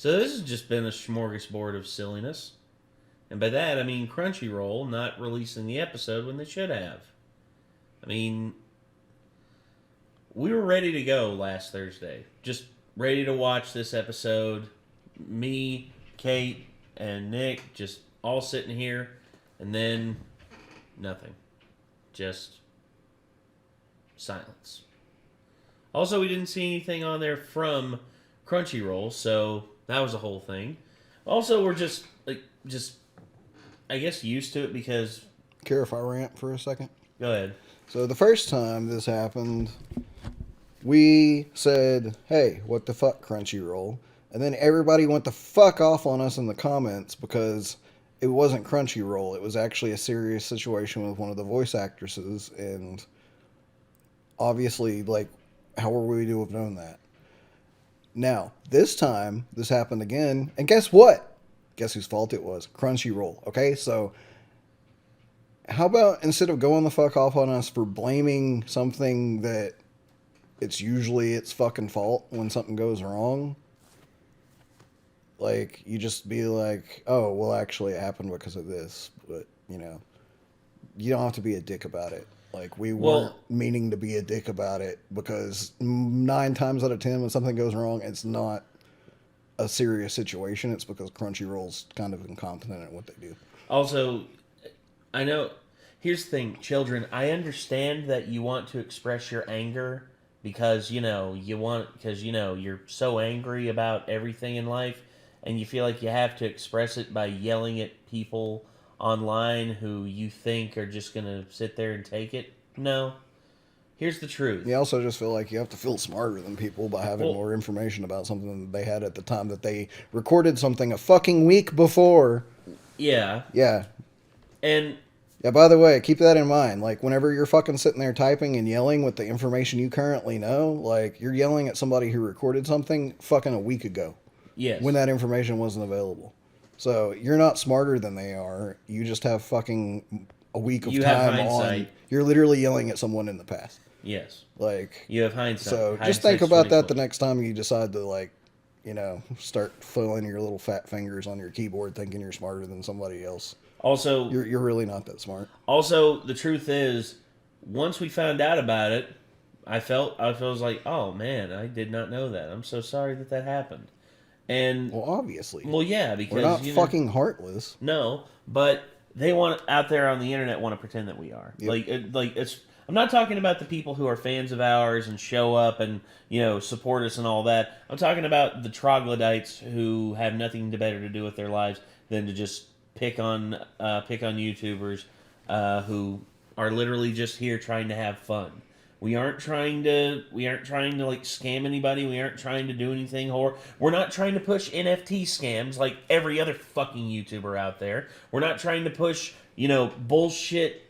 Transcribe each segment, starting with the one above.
So this has just been a smorgasbord of silliness. And by that, I mean Crunchyroll not releasing the episode when they should have. I mean, we were ready to go last Thursday. Just ready to watch this episode. Me, Kate, and Nick just all sitting here. And then nothing. Just silence. Also, we didn't see anything on there from Crunchyroll, so that was a whole thing. Also, we're just I guess used to it because. Care if I rant for a second? Go ahead. So the first time this happened, we said, "Hey, what the fuck, Crunchyroll?" And then everybody went the fuck off on us in the comments because it wasn't Crunchyroll. It was actually a serious situation with one of the voice actresses, and obviously, like, how were we to have known that? Now, this time, this happened again, and guess what? Guess whose fault it was? Crunchyroll. Okay, so how about instead of going the fuck off on us for blaming something that it's usually its fucking fault when something goes wrong, like, you just be like, oh, well, actually, it happened because of this, but, you know, you don't have to be a dick about it. Like, we weren't meaning to be a dick about it because 9 times out of 10 when something goes wrong, it's not a serious situation. It's because Crunchyroll's kind of incompetent at what they do. Also, I know. Here's the thing, children. I understand that you want to express your anger because you're so angry about everything in life, and you feel like you have to express it by yelling at people online who you think are just gonna sit there and take it. No. Here's the truth. You also just feel like you have to feel smarter than people by having more information about something than they had at the time that they recorded something a fucking week before. Yeah. Yeah. And yeah, by the way, keep that in mind. Like, whenever you're fucking sitting there typing and yelling with the information you currently know, like, you're yelling at somebody who recorded something fucking a week ago. Yes. When that information wasn't available. So, you're not smarter than they are. You just have fucking a week of time on. You're literally yelling at someone in the past. Yes. Like, you have hindsight. So, just think about that the next time you decide to, like, you know, start filling your little fat fingers on your keyboard thinking you're smarter than somebody else. Also, you're really not that smart. Also, the truth is, once we found out about it, I was like, oh man, I did not know that. I'm so sorry that happened. And well, obviously, yeah, because we're not fucking heartless. No, but they want out there on the internet want to pretend that we are. Yep. Like it's. I'm not talking about the people who are fans of ours and show up and support us and all that. I'm talking about the troglodytes who have nothing better to do with their lives than to just pick on YouTubers who are literally just here trying to have fun. We aren't trying to like scam anybody. We aren't trying to do anything We're not trying to push NFT scams like every other fucking YouTuber out there. We're not trying to push bullshit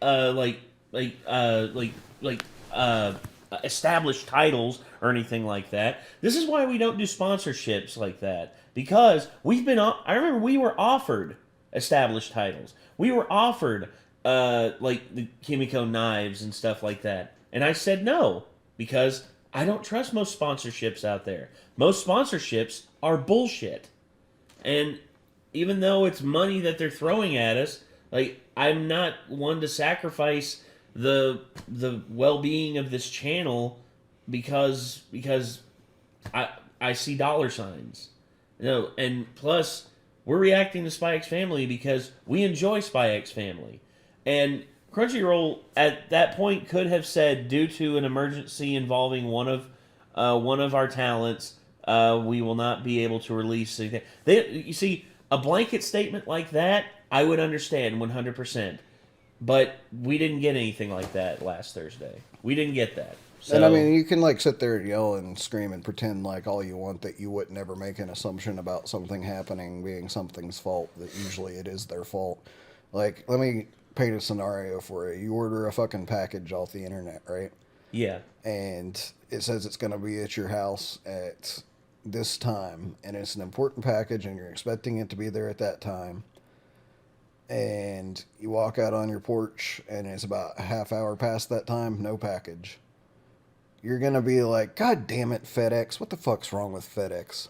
established titles or anything like that. This is why we don't do sponsorships like that, because I remember we were offered established titles. We were offered like the Kimiko knives and stuff like that, and I said no because I don't trust most sponsorships out there. Most sponsorships are bullshit, and even though it's money that they're throwing at us, like, I'm not one to sacrifice the well-being of this channel because I see dollar signs. And plus we're reacting to Spy X Family because we enjoy Spy X Family. And Crunchyroll at that point could have said, due to an emergency involving one of our talents, we will not be able to release anything. You see, a blanket statement like that, I would understand 100%. But we didn't get anything like that last Thursday. We didn't get that. So, and I mean, you can like sit there and yell and scream and pretend like all you want that you would never make an assumption about something happening being something's fault, that usually it is their fault. Like, let me paint a scenario for you. You order a fucking package off the internet, right? Yeah. And it says it's going to be at your house at this time, and it's an important package, and you're expecting it to be there at that time. And you walk out on your porch, and it's about a half hour past that time, no package. You're going to be like, God damn it, FedEx. What the fuck's wrong with FedEx?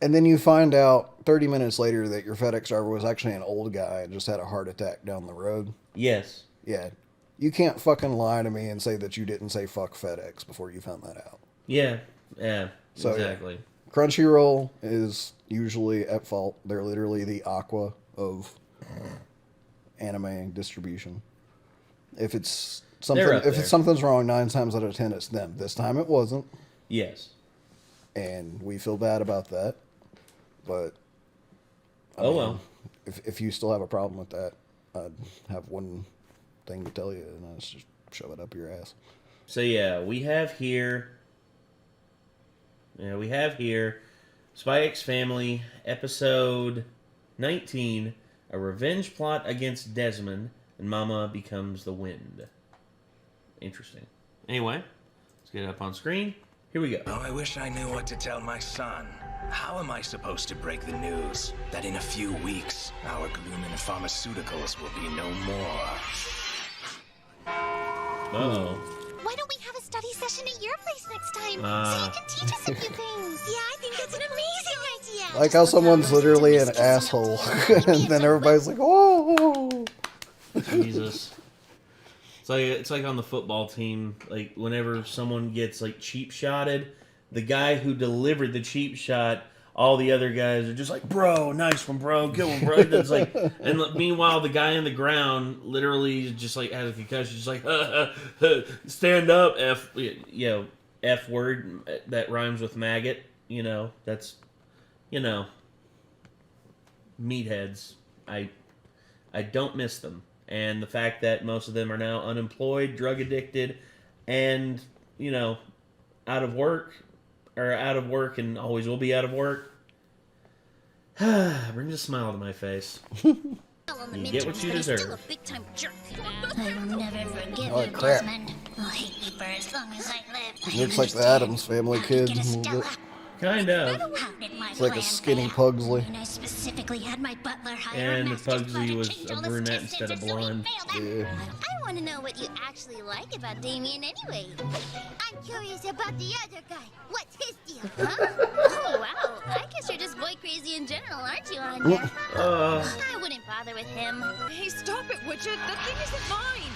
And then you find out 30 minutes later that your FedEx driver was actually an old guy and just had a heart attack down the road. Yes. Yeah. You can't fucking lie to me and say that you didn't say fuck FedEx before you found that out. Yeah. So, exactly. Yeah. Crunchyroll is usually at fault. They're literally the Aqua of anime distribution. If it's something's wrong, 9 times out of 10 it's them. This time it wasn't. Yes. And we feel bad about that. But I mean, well. If you still have a problem with that, I'd have one thing to tell you, and that's just shove it up your ass. So yeah, we have here Spy X Family, episode 19, a revenge plot against Desmond, and Mama becomes the wind. Interesting. Anyway, let's get it up on screen. Here we go. Oh, I wish I knew what to tell my son. How am I supposed to break the news that in a few weeks, our Glumin Pharmaceuticals will be no more? Uh-oh. Why don't we have a study session at your place next time? So you can teach us a few things. Yeah, I think that's an amazing idea. Like how someone's literally an asshole, and then everybody's like, "Oh." Jesus. It's like on the football team, like whenever someone gets like cheap shotted, the guy who delivered the cheap shot, all the other guys are just like, "Bro, nice one, bro, good one, bro." It's like, and meanwhile the guy on the ground literally just like has a concussion, just like, stand up, F word that rhymes with maggot. That's, meatheads. I don't miss them. And the fact that most of them are now unemployed, drug addicted, and, out of work and always will be out of work, brings a smile to my face. You get what you deserve. I will never forgive Oh, you, crap. Desmond. I'll hate you for as long as I live. Looks like the Addams Family kid. A little bit. Kind of. It's like a skinny Pugsley. And I specifically had my butler hire And a master's Pugsley plot was to change a all his brunette test instead of sensors so he blonde. failed it. Yeah. I want to know what you actually like about Damien anyway. I'm curious about the other guy. What's his deal, huh? Oh, wow. I guess you're just boy crazy in general, aren't you, Anya? I wouldn't bother with him. Hey, stop it, would you? The thing isn't mine.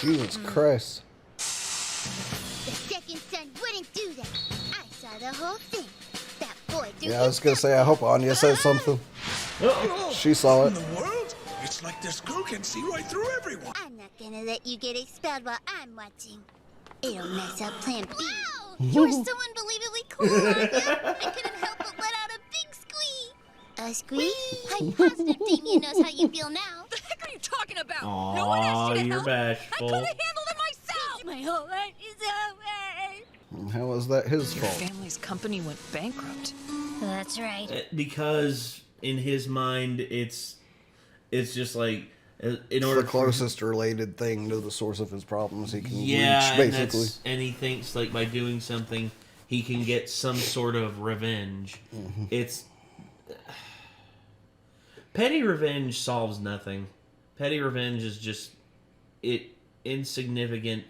Jesus Christ. The second son wouldn't do that. I saw the whole thing. That boy threw Yeah, I was gonna say, I hope Anya says something. She saw it. In the world? It's like this girl can see right through everyone. I'm not gonna let you get expelled while I'm watching. It'll mess up Plan B. Wow! You're so unbelievably cool, Anya. I couldn't help but let out a big squeak. A squeak? I'm positive Damien knows how you feel now. The heck are you talking about? Aw, No one asked you to you're help. bashful. I could have handled it myself. My whole life is over. How was that his Your fault? family's company went bankrupt. That's right. Because in his mind, it's just like, in It's order the closest related thing to the source of his problems he can Yeah, reach, basically. and he thinks like by doing something he can get some sort of revenge. Mm-hmm. It's petty revenge solves nothing. Petty revenge is just insignificant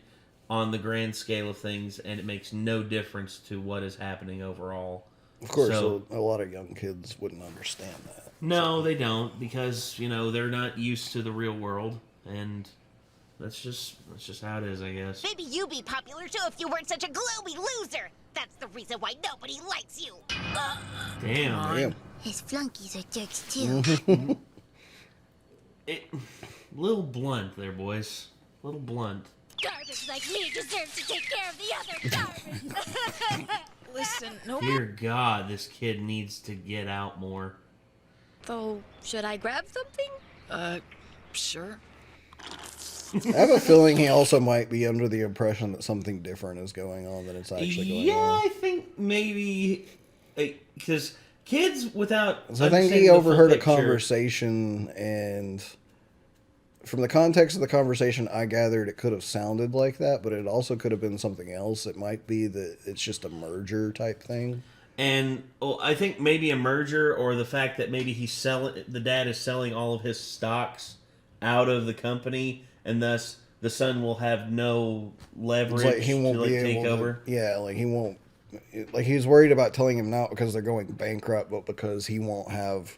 on the grand scale of things, and it makes no difference to what is happening overall. Of course, So- a lot of young kids wouldn't understand that. No, they don't, because they're not used to the real world, and that's just how it is, I guess. Maybe you'd be popular too if you weren't such a gloomy loser. That's the reason why nobody likes you. Damn. Damn. His flunkies are jerks too. Little blunt there, boys. Little blunt. Garbage like me deserves to take care of the other garbage. Listen, no. Dear God, this kid needs to get out more. Though, should I grab something? Sure. I have a feeling he also might be under the impression that something different is going on than it's actually going on. I think maybe because kids without. So I think understanding he the full overheard a picture- conversation, and from the context of the conversation, I gathered it could have sounded like that, but it also could have been something else. It might be that it's just a merger type thing. And I think maybe a merger, or the fact that maybe the dad is selling all of his stocks out of the company, and thus the son will have no leverage It's like he won't to like be take able over. to. Yeah, like he won't. Like he's worried about telling him not because they're going bankrupt, but because he won't have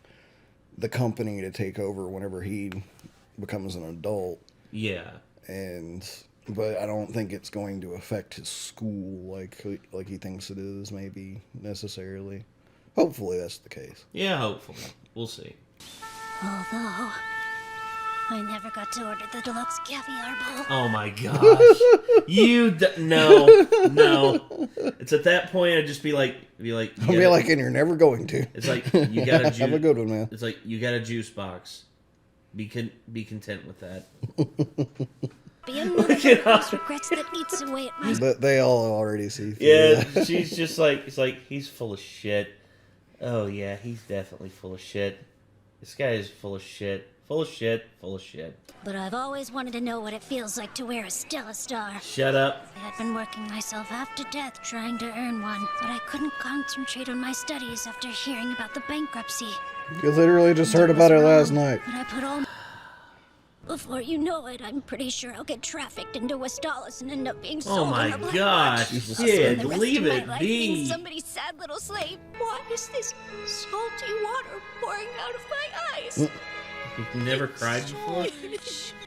the company to take over whenever he becomes an adult. Yeah. But I don't think it's going to affect his school like he thinks it is, maybe necessarily. Hopefully that's the case. Yeah, hopefully. We'll see. Although, I never got to order the deluxe caviar bowl. Oh my gosh. No. It's at that point I'd just be like, And you're never going to. it's like you got a juice. Have a good one, man. It's like you got a juice box. Be content with that. Be another one of those regrets that eats away at my... But they all already see through Yeah, that. she's just like, it's like he's full of shit. Oh yeah, he's definitely full of shit. This guy is full of shit. Full of shit. Full of shit. But I've always wanted to know what it feels like to wear a Stella Star. Shut up. I had been working myself half to death trying to earn one, but I couldn't concentrate on my studies after hearing about the bankruptcy. You literally just heard about it last night. But I put all... Before you know it, I'm pretty sure I'll get trafficked into Westalis and end up being sold Oh on my the black gosh, market. kid, I'll spend the rest leave of my it life be. being somebody's sad little slave. Why is this salty water pouring out of my eyes? You've never cried before?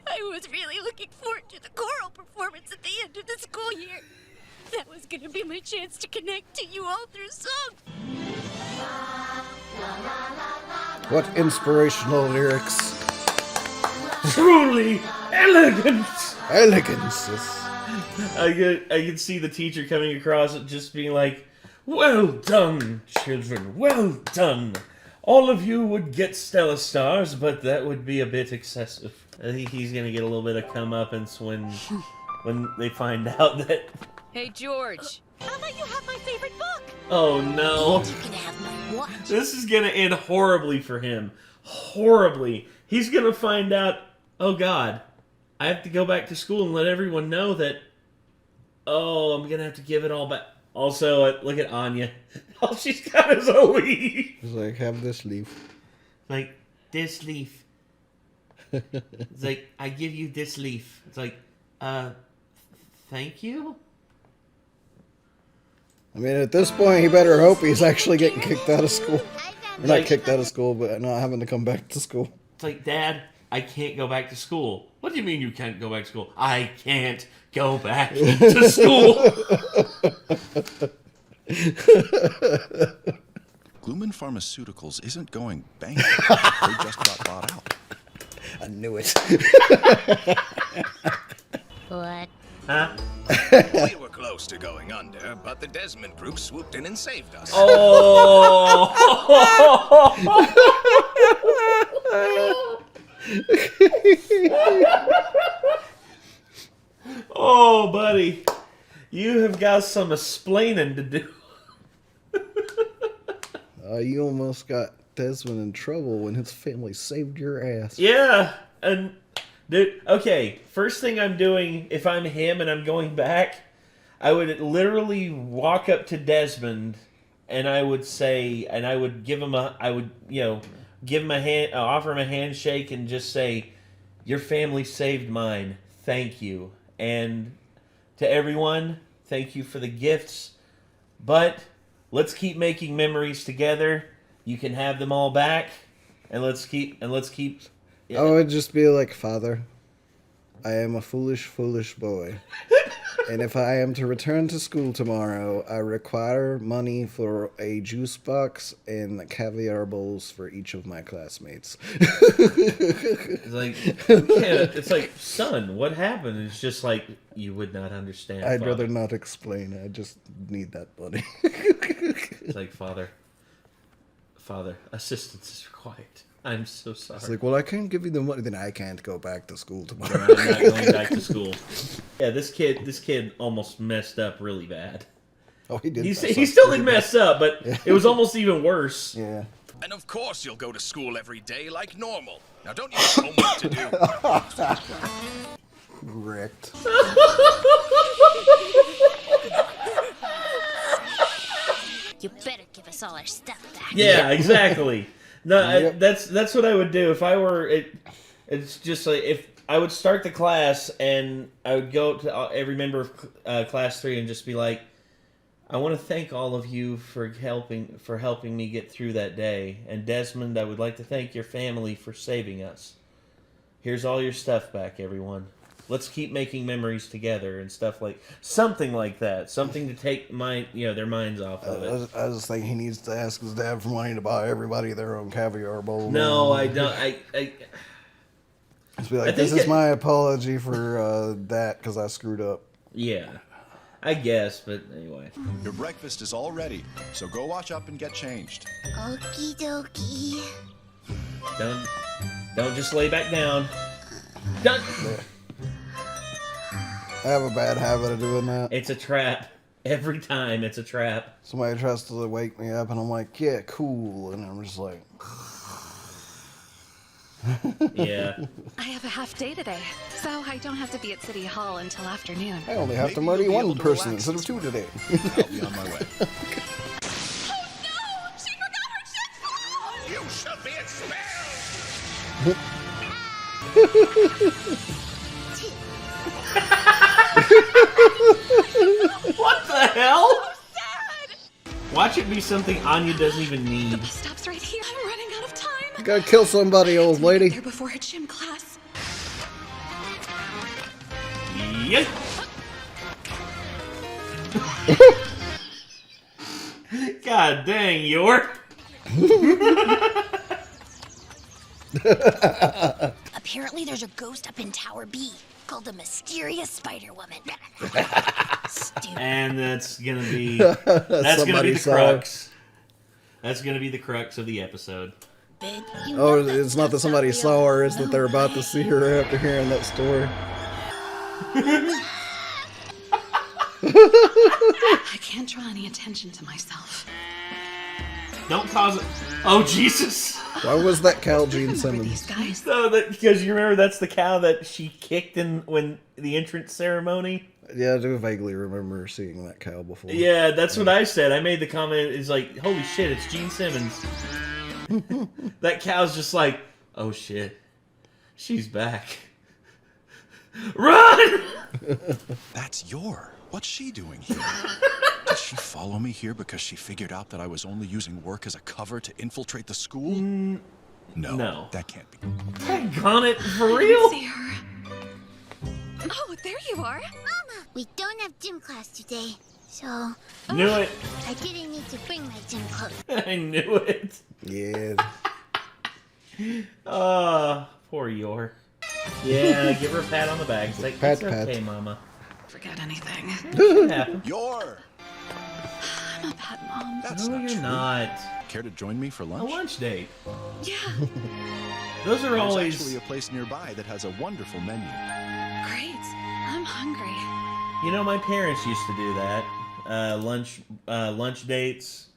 I was really looking forward to the choral performance at the end of the school year. That was gonna be my chance to connect to you all through song. What inspirational lyrics. Truly elegant. Elegance. I can see the teacher coming across it just being like, well done, children, well done. All of you would get Stella Stars, but that would be a bit excessive. I think he's going to get a little bit of comeuppance when they find out that... Hey, George. How about you have my favorite book? Oh no. You can have my watch. This is going to end horribly for him. Horribly. He's going to find out, oh god, I have to go back to school and let everyone know that, oh, I'm going to have to give it all back. Also, look at Anya. All she's got is a leaf. It's like, have this leaf. Like, this leaf. It's like, I give you this leaf. It's like, thank you? I mean, at this point, he better hope he's actually getting kicked out of school. Or not kicked out of school, but not having to come back to school. It's like, Dad, I can't go back to school. What do you mean you can't go back to school? I can't go back to school. Gluman Pharmaceuticals isn't going bankrupt. They just got bought out. I knew it. What? Huh? We were close to going under, but the Desmond group swooped in and saved us. Oh! Oh, buddy. You have got some explaining to do. You almost got Desmond in trouble when his family saved your ass. Yeah, and dude, okay, first thing I'm doing, if I'm him and I'm going back, I would literally walk up to Desmond and I would say, and I would give him give him a hand, offer him a handshake and just say, your family saved mine, thank you. And to everyone, thank you for the gifts, but let's keep making memories together. You can have them all back, and let's keep. I would just be like, Father, I am a foolish, foolish boy. And if I am to return to school tomorrow, I require money for a juice box and caviar bowls for each of my classmates. It's like, son, what happened? It's just like, you would not understand. I'd Father. rather not explain. I just need that money. It's like, Father, assistance is required. I'm so sorry. It's like, well, I can't give you the money, then I can't go back to school I'm tomorrow. not going back to school. Yeah, this kid almost messed up really bad. Oh, he did. He mess up still pretty did mess up, but it was almost even worse. bad. Yeah. And of course you'll go to school every day like normal. Now don't you have homework to do? Wrecked. You better give us all our stuff back. Yeah, exactly. No, Yep. that's what I would do if I were it. It's just like I would start the class, and I would go up to every member of class 3 and just be like, I want to thank all of you for helping me get through that day. And Desmond, I would like to thank your family for saving us. Here's all your stuff back, everyone. Let's keep making memories together and stuff something like that. Something to take their minds off of it. I just think he needs to ask his dad for money to buy everybody their own caviar bowl. No, I don't. I just be like, this is my apology for that because I screwed up. Yeah, I guess, but anyway. Your breakfast is all ready, so go wash up and get changed. Okie dokie. Don't just lay back down. Don't. I have a bad habit of doing that. It's a trap. Every time it's a trap. Somebody tries to wake me up and I'm like, yeah, cool. And I'm just like... Yeah. I have a half day today, so I don't have to be at City Hall until afternoon. I only have to Maybe murder you'll be one able to person relax instead of 2 today. I'll be on my way. She forgot her shit phone! You shall be expelled! What the hell? Sad! Watch it be something Anya doesn't even need. Bus stop's right here. I'm running out of time. You gotta kill somebody, old lady. There before her gym class. Yay! God dang, York. Apparently there's a ghost up in Tower B called the Mysterious Spider Woman. Stupid. And that's gonna be the crux. That's gonna be the crux of the episode. Big. Oh, it's not that somebody saw her, it's that they're about to see her after hearing that story. I can't draw any attention to myself. Don't cause it. Oh Jesus! Why was that Cal Gene Remember these Simmons? guys? No, because you remember that's the cow that she kicked in when the entrance ceremony. Yeah, I do vaguely remember seeing that cow before. Yeah, that's what I said. I made the comment. It's like, holy shit, it's Gene Simmons. That cow's just like, oh shit, she's back. Run! That's What's she doing here? Did she follow me here because she figured out that I was only using work as a cover to infiltrate the school? No, that can't be. Daggone it, for real? See her. Oh, there you are. Mama, we don't have gym class today, so Knew it. I didn't need to bring my gym clothes. I knew it. Yeah. Poor Yor. Yeah, give her a pat on the back. It's like, Pat, it's okay, pat. Mama. Forget anything. It happened. I'm a bad mom. That's No, not you're true. not. Care to join me for A lunch? lunch date. Yeah, Those are There's always... actually a place nearby that has a wonderful menu. great. I'm hungry. You know, my parents used to do that. Lunch dates.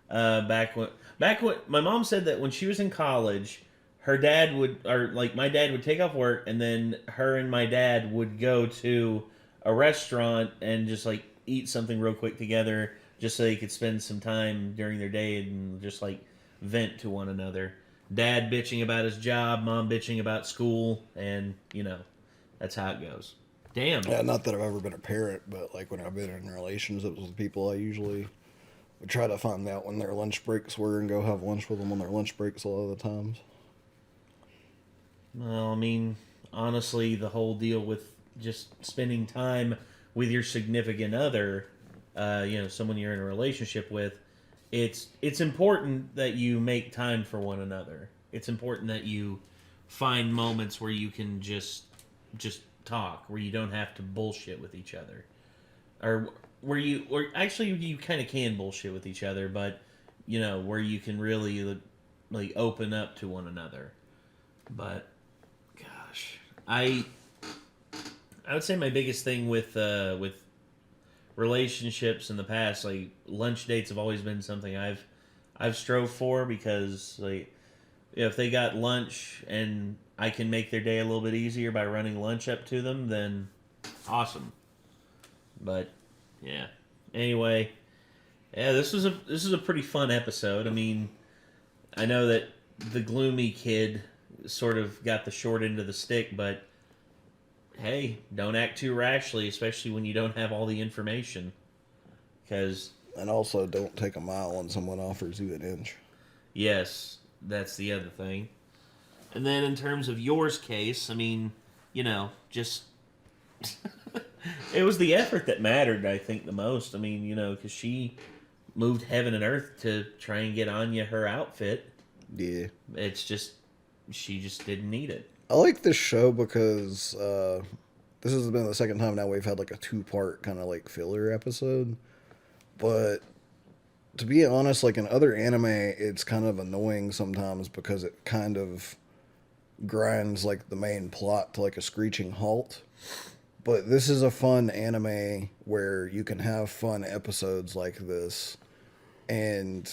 Back when my mom said that when she was in college, her dad my dad would take off work, and then her and my dad would go to a restaurant and just like eat something real quick together, just so they could spend some time during their day and just like vent to one another. Dad bitching about his job, mom bitching about school, and that's how it goes. Damn. Yeah, not that I've ever been a parent, but like when I've been in relationships with people, I usually would try to find out when their lunch breaks were and go have lunch with them on their lunch breaks a lot of the times. Well, I mean, honestly, the whole deal with just spending time with your significant other, someone you're in a relationship with, it's important that you make time for one another. It's important that you find moments where you can just talk, where you don't have to bullshit with each other, or actually you kind of can bullshit with each other, but where you can really like open up to one another. But gosh, I would say my biggest thing with relationships in the past, like lunch dates have always been something I've strove for, because like if they got lunch and I can make their day a little bit easier by running lunch up to them, then awesome. But yeah. Anyway, yeah, this is a pretty fun episode. I mean, I know that the gloomy kid sort of got the short end of the stick, but hey, don't act too rashly, especially when you don't have all the information. Because, And also, don't take a mile when someone offers you an inch. yes, that's the other thing. And then in terms of yours case, I mean, you know, just... it was the effort that mattered, I think, the most. I mean, you know, because she moved heaven and earth to try and get Anya her outfit. Yeah. It's just... she just didn't need it. I like this show because this has been the second time now we've had like a 2-part kind of like filler episode. But to be honest, like in other anime, it's kind of annoying sometimes because it kind of grinds like the main plot to like a screeching halt. But this is a fun anime where you can have fun episodes like this and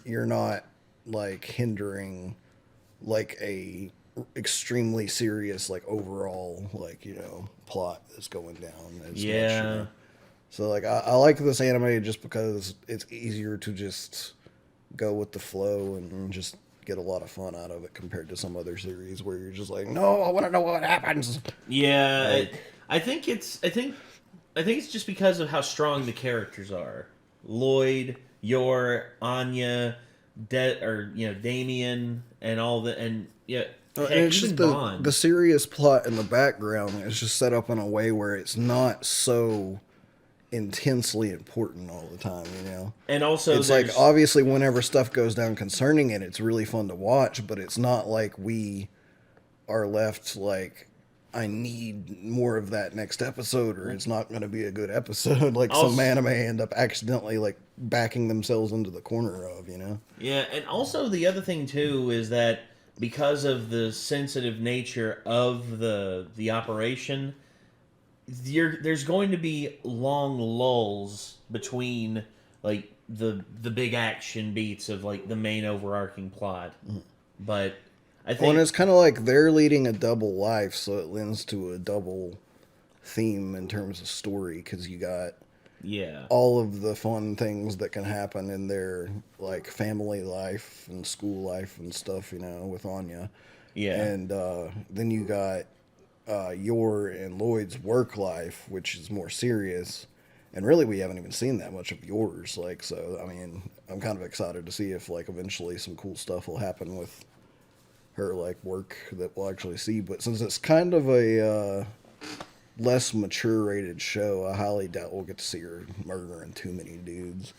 you're not like hindering like a extremely serious like overall like, you know, plot that's going down as much, you know? So like I like this anime just because it's easier to just go with the flow and just get a lot of fun out of it compared to some other series where you're just like, no, I want to know what happens. Yeah, Like, I think it's just because of how strong the characters are. Lloyd, Yor, Anya, Damien, and all the and heck, and it's even just Bond. the serious plot in the background is just set up in a way where it's not so intensely important all the time, you know. And also, it's like obviously whenever stuff goes down concerning it, it's really fun to watch, but it's not like we are left like, I need more of that next episode, or it's not going to be a good episode. Like some anime end up accidentally like backing themselves into the corner of, you know. Yeah, and also the other thing too is that because of the sensitive nature of the operation, there's going to be long lulls between like the big action beats of like the main overarching plot. But I think and it's kind of like they're leading a double life, so it lends to a double theme in terms of story because you got all of the fun things that can happen in their like family life and school life and stuff, you know, with Anya. And then you got Yor and Lloyd's work life, which is more serious. And really, we haven't even seen that much of yours. Like, so, I mean, I'm kind of excited to see if, like, eventually some cool stuff will happen with her, like, work that we'll actually see. But since it's kind of a less mature rated show, I highly doubt we'll get to see her murdering too many dudes.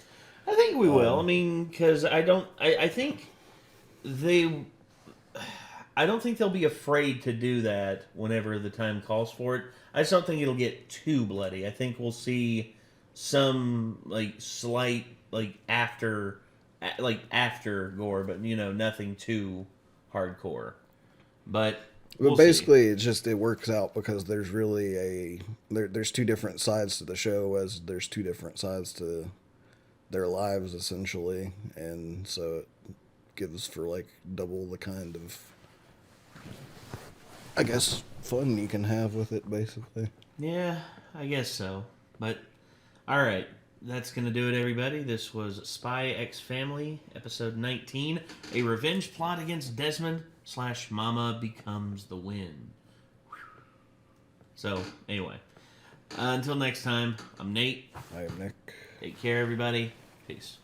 I think we will. I mean, because I think I don't think they'll be afraid to do that whenever the time calls for it. I just don't think it'll get too bloody. I think we'll see some like slight after gore, but you know, nothing too hardcore. But basically, it's just it works out because there's really there's two different sides to the show, as there's two different sides to their lives essentially, and so it gives for like double the kind of, I guess, fun you can have with it, basically. Yeah, I guess so. But, alright, that's going to do it, everybody. This was Spy X Family, episode 19, a revenge plot against Desmond / Mama becomes the wind. So, anyway, until next time, I'm Nate. I am Nick. Take care, everybody. Peace.